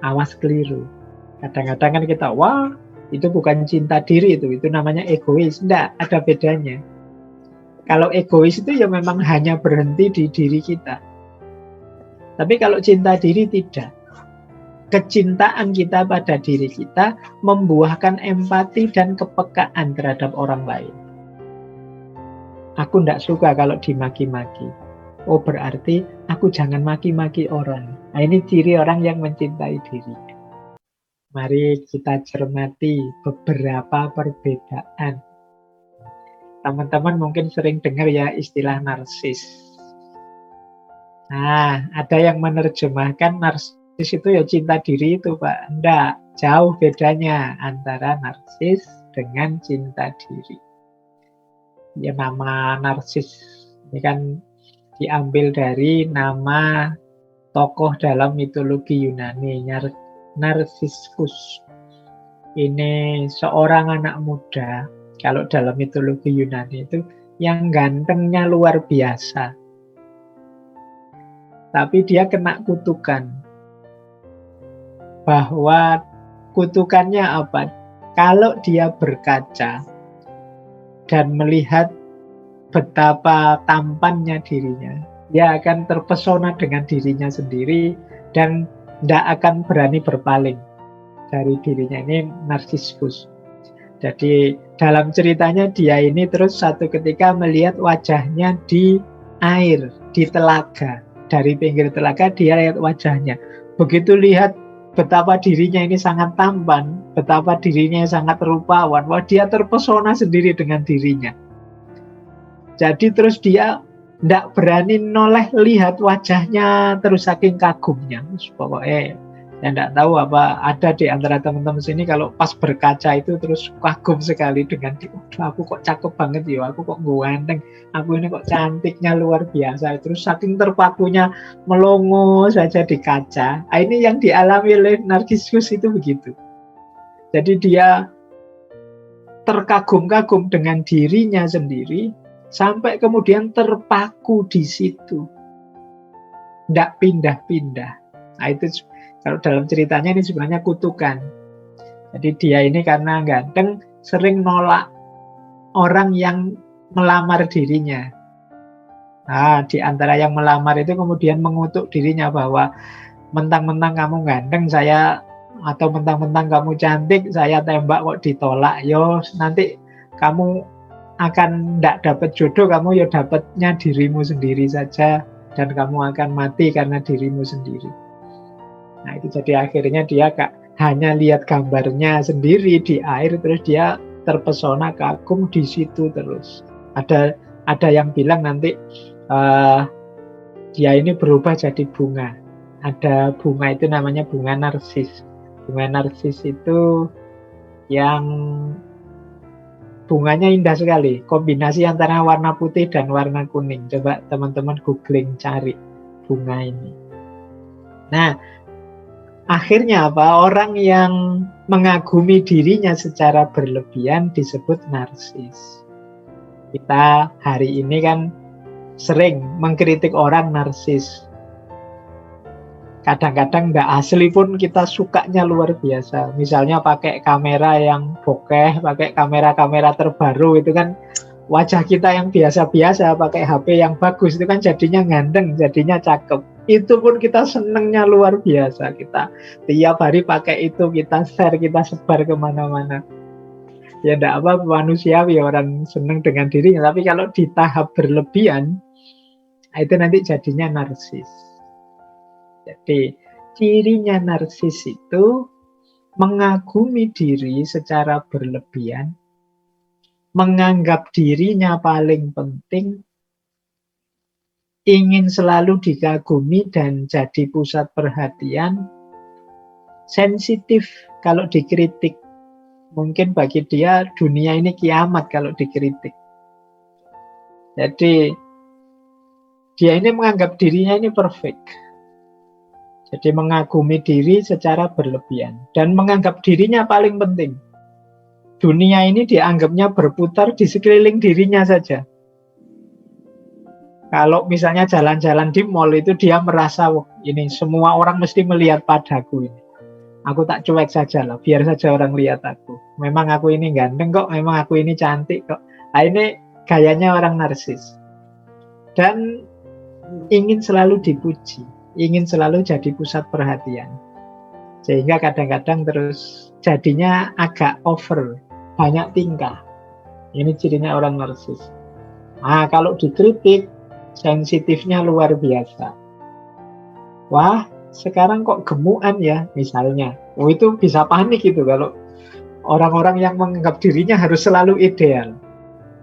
Awas keliru. Kadang-kadang kan kita, wah itu bukan cinta diri, itu namanya egois. Enggak, ada bedanya. Kalau egois itu ya memang hanya berhenti di diri kita. Tapi kalau cinta diri tidak. Kecintaan kita pada diri kita membuahkan empati dan kepekaan terhadap orang lain. Aku tidak suka kalau dimaki-maki. Oh, berarti aku jangan maki-maki orang. Nah, ini ciri orang yang mencintai diri. Mari kita cermati beberapa perbedaan. Teman-teman mungkin sering dengar ya istilah narsis. Nah, ada yang menerjemahkan narsis itu ya cinta diri itu, Pak. Enggak, jauh bedanya antara narsis dengan cinta diri. Ya, nama narsis ini kan diambil dari nama tokoh dalam mitologi Yunani, Narsiskus. Ini seorang anak muda, kalau dalam mitologi Yunani itu yang gantengnya luar biasa. Tapi dia kena kutukan. Bahwa kutukannya apa? Kalau dia berkaca dan melihat betapa tampannya dirinya, dia akan terpesona dengan dirinya sendiri dan tidak akan berani berpaling dari dirinya. Ini narsiskus. Jadi dalam ceritanya dia ini terus satu ketika melihat wajahnya di air, di telaga. Dari pinggir telaga dia lihat wajahnya. Begitu lihat betapa dirinya ini sangat tampan, betapa dirinya sangat rupawan, wah dia terpesona sendiri dengan dirinya. Jadi terus dia tidak berani noleh lihat wajahnya terus saking kagumnya. Pokoknya saya tidak tahu apa ada di antara teman-teman sini kalau pas berkaca itu terus kagum sekali dengan aku kok cakep banget ya, aku kok ganteng, aku ini kok cantiknya luar biasa. Terus saking terpakunya melongo saja di kaca. Ini yang dialami oleh Narsiskus itu begitu. Jadi dia terkagum-kagum dengan dirinya sendiri sampai kemudian terpaku di situ, tidak pindah-pindah. Nah itu kalau dalam ceritanya ini sebenarnya kutukan. Jadi dia ini karena ganteng sering nolak orang yang melamar dirinya. Nah, di antara yang melamar itu kemudian mengutuk dirinya bahwa mentang-mentang kamu ganteng saya, atau mentang-mentang kamu cantik saya tembak kok ditolak. Yo nanti kamu akan tidak dapat jodoh, kamu ya dapatnya dirimu sendiri saja dan kamu akan mati karena dirimu sendiri. Nah itu jadi akhirnya dia hanya lihat gambarnya sendiri di air terus dia terpesona kagum di situ terus. Ada yang bilang nanti dia ini berubah jadi bunga. Ada bunga itu namanya bunga narsis. Bunga narsis itu yang bunganya indah sekali, kombinasi antara warna putih dan warna kuning. Coba teman-teman googling cari bunga ini. Nah, akhirnya apa? Orang yang mengagumi dirinya secara berlebihan disebut narsis. Kita hari ini kan sering mengkritik orang narsis. Kadang-kadang nggak asli pun kita sukanya luar biasa. Misalnya pakai kamera yang bokeh, pakai kamera-kamera terbaru, itu kan wajah kita yang biasa-biasa pakai HP yang bagus itu kan jadinya ganteng, jadinya cakep. Itu pun kita senengnya luar biasa. Kita tiap hari pakai itu, kita share, kita sebar kemana-mana. Ya enggak apa, manusiawi orang seneng dengan dirinya. Tapi kalau di tahap berlebihan, itu nanti jadinya narsis. Jadi cirinya narsis itu mengagumi diri secara berlebihan, menganggap dirinya paling penting, ingin selalu dikagumi dan jadi pusat perhatian, sensitif kalau dikritik. Mungkin bagi dia dunia ini kiamat kalau dikritik. Jadi dia ini menganggap dirinya ini perfect. Jadi mengagumi diri secara berlebihan dan menganggap dirinya paling penting. Dunia ini dianggapnya berputar di sekeliling dirinya saja. Kalau misalnya jalan-jalan di mall itu dia merasa, wah, ini semua orang mesti melihat padaku ini. Aku tak cuek saja lah, biar saja orang lihat aku. Memang aku ini ganteng kok, memang aku ini cantik kok. Nah, ini gayanya orang narsis. Dan ingin selalu dipuji, ingin selalu jadi pusat perhatian. Sehingga kadang-kadang terus jadinya agak over, banyak tingkah. Ini cirinya orang narsis. Nah, kalau dikritik, sensitifnya luar biasa. Wah, sekarang kok gemukan ya, misalnya. Oh, itu bisa panik itu kalau orang-orang yang menganggap dirinya harus selalu ideal.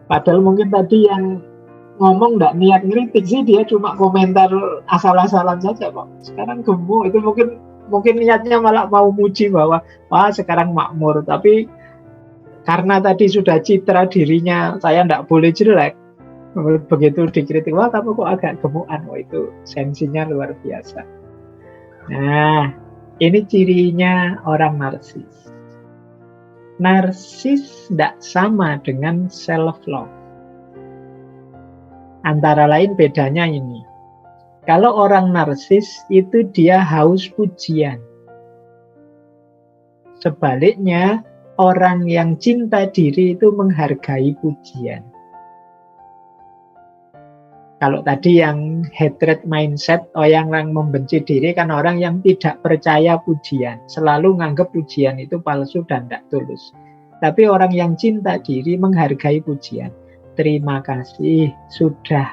Padahal mungkin tadi yang ngomong nggak niat ngeritik sih, dia cuma komentar asal-asalan saja, Pak. Sekarang gemuk itu mungkin niatnya malah mau muji bahwa wah sekarang makmur, tapi karena tadi sudah citra dirinya saya nggak boleh jelek, begitu dikritik wah kamu kok agak gemukan, wah itu sensinya luar biasa. Nah, ini cirinya orang narsis. Narsis tidak sama dengan self love. Antara lain bedanya ini. Kalau orang narsis itu dia haus pujian. Sebaliknya, orang yang cinta diri itu menghargai pujian. Kalau tadi yang hatred mindset, yang membenci diri kan orang yang tidak percaya pujian. Selalu nganggap pujian itu palsu dan tidak tulus. Tapi orang yang cinta diri menghargai pujian. Terima kasih sudah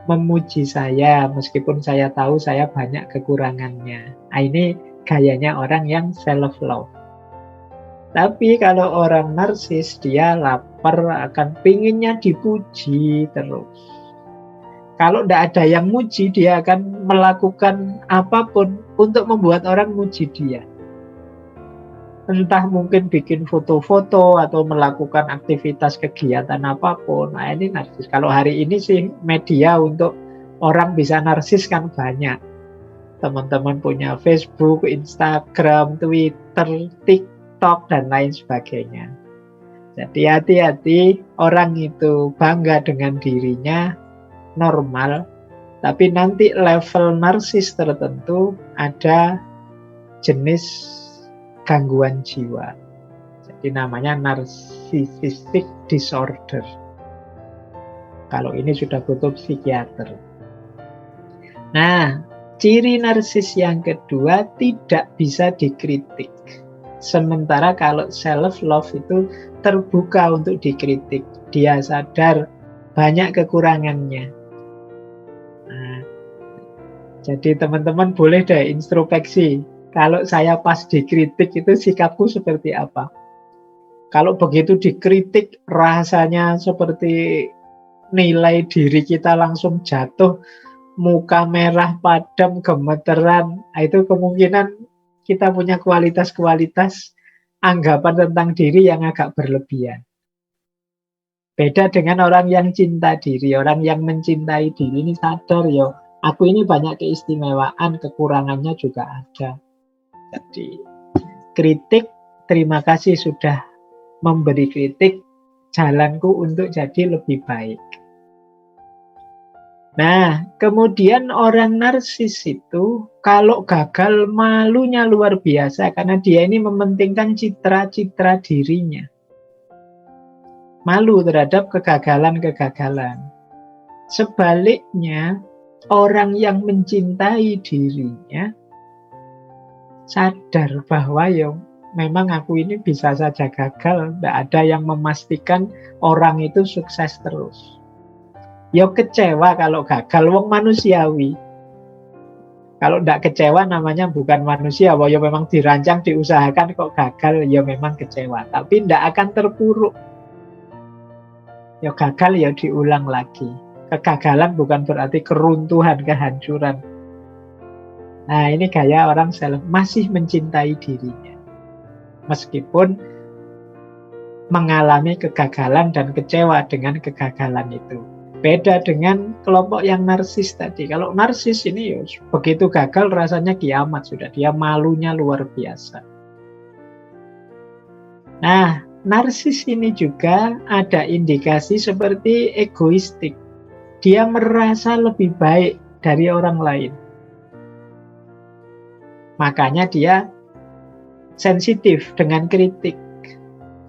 memuji saya, meskipun saya tahu saya banyak kekurangannya. Nah, ini gayanya orang yang self-love. Tapi kalau orang narsis, dia lapar akan pinginnya dipuji terus. Kalau tidak ada yang muji, dia akan melakukan apapun untuk membuat orang muji dia. Entah mungkin bikin foto-foto atau melakukan aktivitas kegiatan apapun. Nah, ini narsis. Kalau hari ini sih media untuk orang bisa narsis kan banyak. Teman-teman punya Facebook, Instagram, Twitter, TikTok, dan lain sebagainya. Jadi hati-hati, orang itu bangga dengan dirinya, normal, tapi nanti level narsis tertentu ada jenis gangguan jiwa. Jadi namanya narcissistic disorder. Kalau ini sudah butuh psikiater. Nah, ciri narsis yang kedua tidak bisa dikritik. Sementara kalau self-love itu terbuka untuk dikritik. Dia sadar banyak kekurangannya. Nah, jadi teman-teman boleh deh introspeksi. Kalau saya pas dikritik itu sikapku seperti apa? Kalau begitu dikritik rasanya seperti nilai diri kita langsung jatuh, muka merah padam, gemeteran. Itu kemungkinan kita punya kualitas-kualitas anggapan tentang diri yang agak berlebihan. Beda dengan orang yang cinta diri, orang yang mencintai diri ini sadar ya, aku ini banyak keistimewaan, kekurangannya juga ada. Jadi kritik, terima kasih sudah memberi kritik, jalanku untuk jadi lebih baik. Nah, kemudian orang narsis itu kalau gagal malunya luar biasa karena dia ini mementingkan citra-citra dirinya. Malu terhadap kegagalan-kegagalan. Sebaliknya, orang yang mencintai dirinya sadar bahwa ya memang aku ini bisa saja gagal, tidak ada yang memastikan orang itu sukses terus. Ya kecewa kalau gagal, wong manusiawi. Kalau tidak kecewa namanya bukan manusia, bahwa ya memang dirancang, diusahakan kok gagal, ya memang kecewa. Tapi tidak akan terpuruk. Ya gagal ya diulang lagi. Kegagalan bukan berarti keruntuhan, kehancuran. Nah, ini gaya orang self, masih mencintai dirinya. Meskipun mengalami kegagalan dan kecewa dengan kegagalan itu. Beda dengan kelompok yang narsis tadi. Kalau narsis ini ya, begitu gagal rasanya kiamat sudah. Dia malunya luar biasa. Nah, narsis ini juga ada indikasi seperti egoistik. Dia merasa lebih baik dari orang lain. Makanya dia sensitif dengan kritik.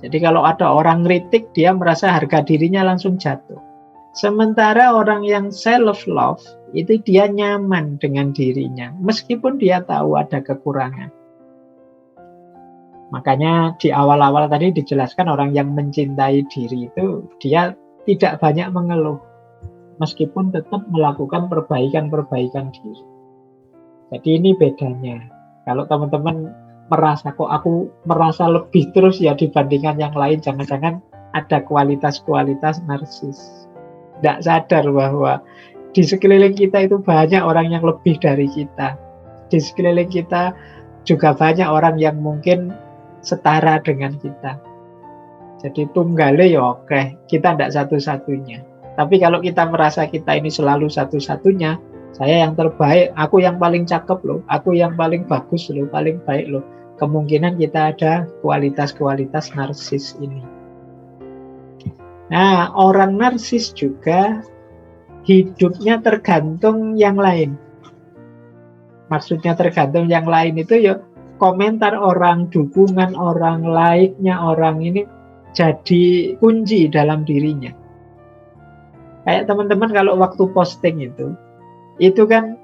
Jadi kalau ada orang kritik, dia merasa harga dirinya langsung jatuh. Sementara orang yang self love itu dia nyaman dengan dirinya, meskipun dia tahu ada kekurangan. Makanya di awal-awal tadi dijelaskan orang yang mencintai diri itu dia tidak banyak mengeluh, meskipun tetap melakukan perbaikan-perbaikan diri. Jadi ini bedanya. Kalau teman-teman merasa kok aku merasa lebih terus ya dibandingkan yang lain, jangan-jangan ada kualitas-kualitas narsis. Tidak sadar bahwa di sekeliling kita itu banyak orang yang lebih dari kita. Di sekeliling kita juga banyak orang yang mungkin setara dengan kita. Jadi tunggale ya oke, kita tidak satu-satunya. Tapi kalau kita merasa kita ini selalu satu-satunya, saya yang terbaik, aku yang paling cakep loh, aku yang paling bagus loh, paling baik loh, kemungkinan kita ada kualitas-kualitas narsis ini. Nah, orang narsis juga hidupnya tergantung yang lain. Maksudnya tergantung yang lain itu ya komentar orang, dukungan orang, like-nya orang ini jadi kunci dalam dirinya. Kayak teman-teman kalau waktu posting itu kan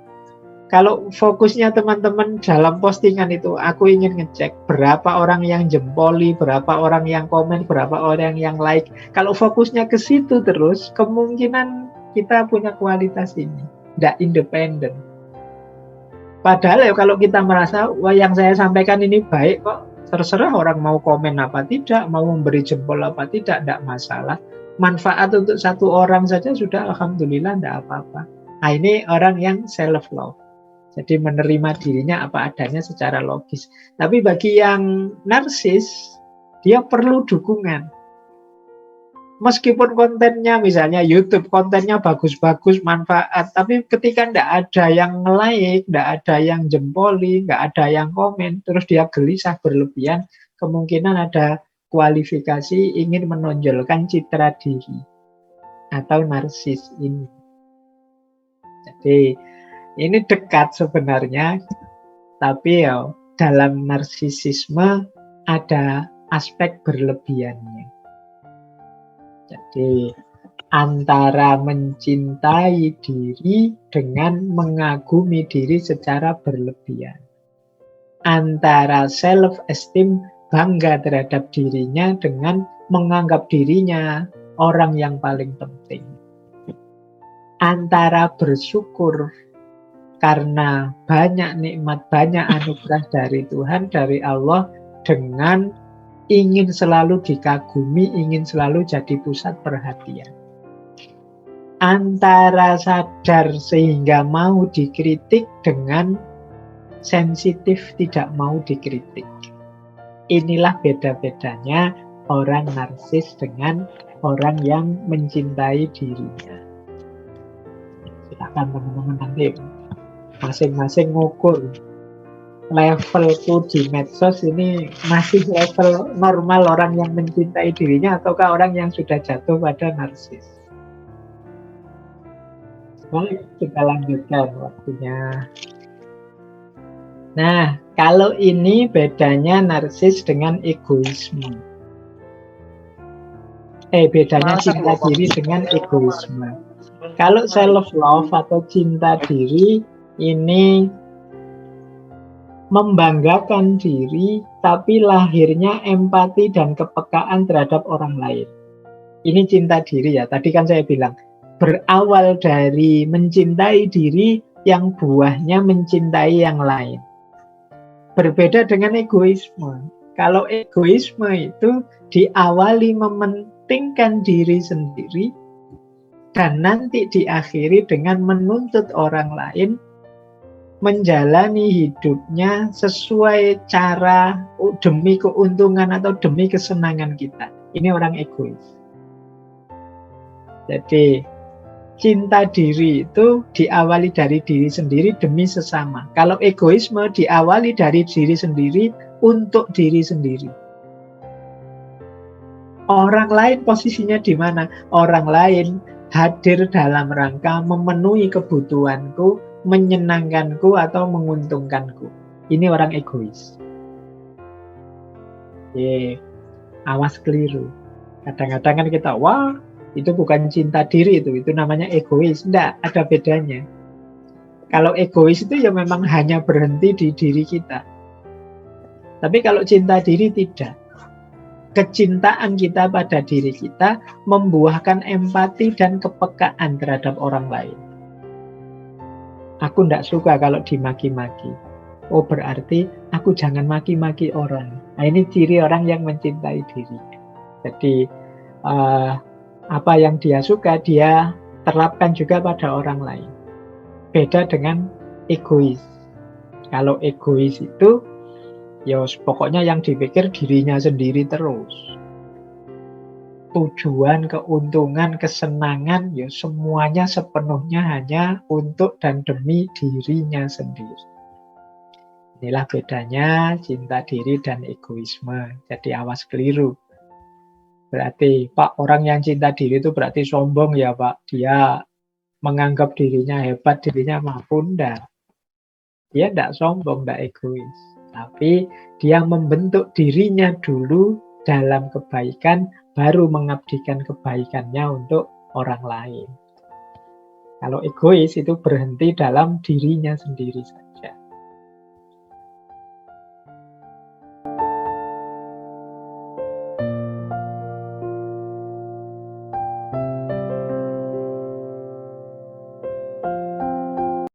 kalau fokusnya teman-teman dalam postingan itu, aku ingin ngecek berapa orang yang jempoli, berapa orang yang komen, berapa orang yang like. Kalau fokusnya ke situ terus, kemungkinan kita punya kualitas ini, tidak independen. Padahal ya kalau kita merasa, wah yang saya sampaikan ini baik kok, terserah orang mau komen apa tidak, mau memberi jempol apa tidak masalah. Manfaat untuk satu orang saja sudah alhamdulillah tidak apa-apa. Nah ini orang yang self-love. Jadi menerima dirinya apa adanya secara logis. Tapi bagi yang narsis, dia perlu dukungan. Meskipun kontennya misalnya YouTube, kontennya bagus-bagus, manfaat. Tapi ketika tidak ada yang like, tidak ada yang jempoli, tidak ada yang komen, terus dia gelisah berlebihan, kemungkinan ada kualifikasi ingin menonjolkan citra diri. Atau narsis ini. Jadi ini dekat sebenarnya, tapi ya dalam narsisisme ada aspek berlebihannya. Jadi antara mencintai diri dengan mengagumi diri secara berlebihan. Antara self-esteem, bangga terhadap dirinya dengan menganggap dirinya orang yang paling penting. Antara bersyukur karena banyak nikmat, banyak anugerah dari Tuhan, dari Allah, dengan ingin selalu dikagumi, ingin selalu jadi pusat perhatian. Antara sadar sehingga mau dikritik dengan sensitif tidak mau dikritik. Inilah beda-bedanya orang narsis dengan orang yang mencintai dirinya. Silakan teman-teman nanti masing-masing ngukur levelku di medsos ini masih level normal orang yang mencintai dirinya ataukah orang yang sudah jatuh pada narsis. Baik, kita lanjutkan waktunya. Nah, kalau ini bedanya narsis dengan egoisme. Bedanya cinta diri dengan egoisme. Kalau self-love atau cinta diri ini membanggakan diri, tapi lahirnya empati dan kepekaan terhadap orang lain. Ini cinta diri ya, tadi kan saya bilang, berawal dari mencintai diri yang buahnya mencintai yang lain. Berbeda dengan egoisme. Kalau egoisme itu diawali mementingkan diri sendiri, dan nanti diakhiri dengan menuntut orang lain menjalani hidupnya sesuai cara demi keuntungan atau demi kesenangan kita. Ini orang egois. Jadi cinta diri itu diawali dari diri sendiri demi sesama. Kalau egoisme diawali dari diri sendiri untuk diri sendiri. Orang lain posisinya di mana? Orang lain hadir dalam rangka memenuhi kebutuhanku, menyenangkanku atau menguntungkanku. Ini orang egois. Awas keliru. Kadang-kadang kan kita, wah itu bukan cinta diri, itu namanya egois. Enggak, ada bedanya. Kalau egois itu ya memang hanya berhenti di diri kita. Tapi kalau cinta diri tidak. Kecintaan kita pada diri kita membuahkan empati dan kepekaan terhadap orang lain. Aku tidak suka kalau dimaki-maki. Oh berarti aku jangan maki-maki orang. Nah ini ciri orang yang mencintai diri. Jadi apa yang dia suka dia terapkan juga pada orang lain. Beda dengan egois. Kalau egois itu ya pokoknya yang dipikir dirinya sendiri terus. Tujuan, keuntungan, kesenangan ya semuanya sepenuhnya hanya untuk dan demi dirinya sendiri. Inilah bedanya cinta diri dan egoisme. Jadi awas keliru. Berarti Pak, orang yang cinta diri itu berarti sombong ya Pak. Dia menganggap dirinya hebat, dirinya mampu. Enggak. Dia enggak sombong, enggak egois. Tapi dia membentuk dirinya dulu dalam kebaikan, baru mengabdikan kebaikannya untuk orang lain. Kalau egois itu berhenti dalam dirinya sendiri saja.